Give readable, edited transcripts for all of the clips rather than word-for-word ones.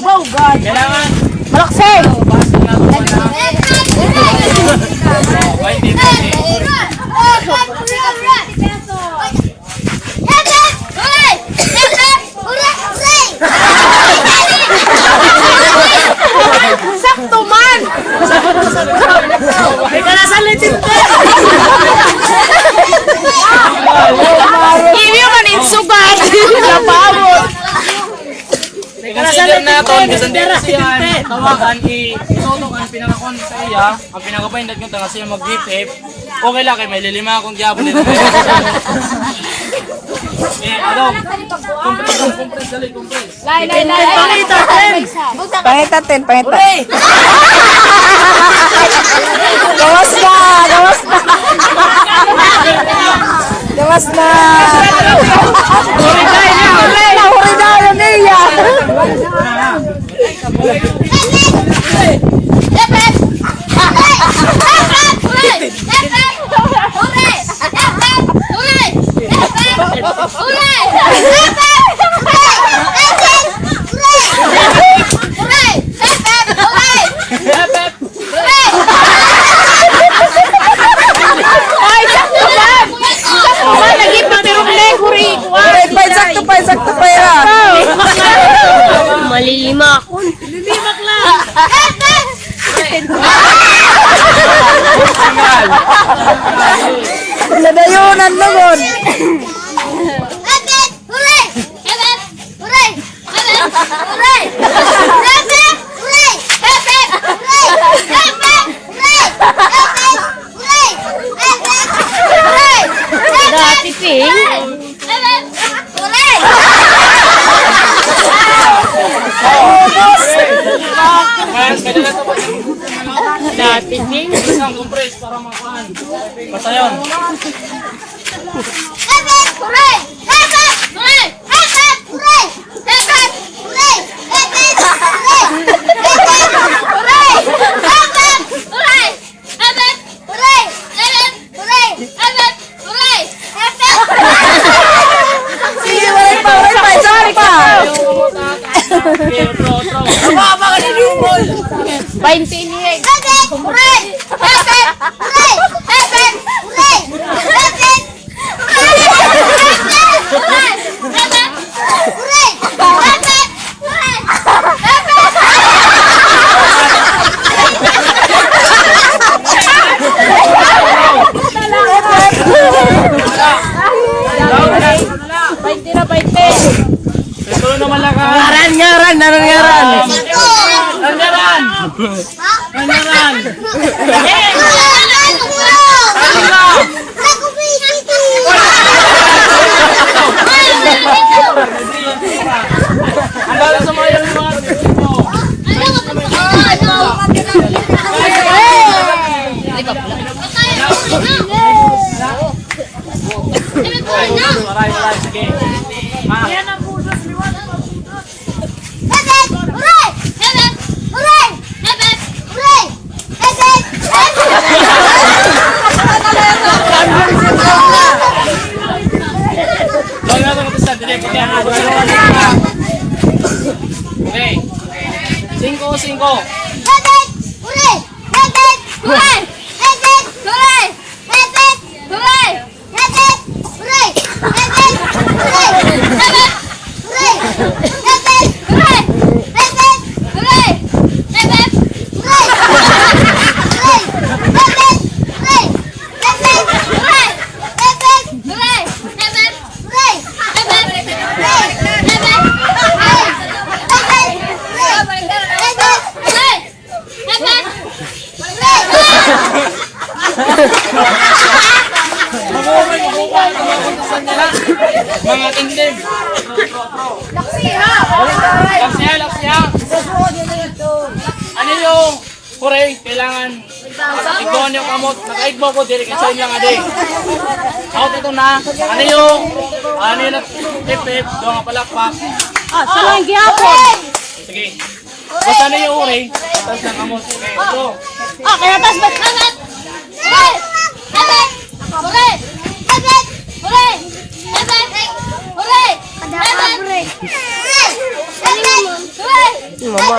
Wow, God. Kailangan. Malaksi. Sakto man. Ika na sa litin ko. Hindi man insugan. Napabot. Consider natin, consider siya. Tawagan isulong ang pinakakon sa iya, ang pinakapaindat ko tanga siya mag-gipip. Okay lang kay may lilima akong diabo nito. Adong. Compress dali, compress. Pangitatin. Gawas na. Nahuri na niya. Sakto pa yan. Malilima ako. Lilimak lang. Nadayunan naman. Dati ping. Dati ping. Isang compress para makuhaan. Basta yun. Okay. 5-5. Mga tindim. Laksiya. Ano yung kure? Kailangan igbohan yung kamot. Nakaigbo ko, dirikasyon lang adi. Out ito na. Ano yung tip-tip, doon nga palakpak. Salang gihapon. Sige. Basta na yung kure, atas ng kamot. Okay, ito. Kaya tas ba't kagat? mama.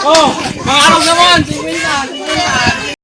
Oh!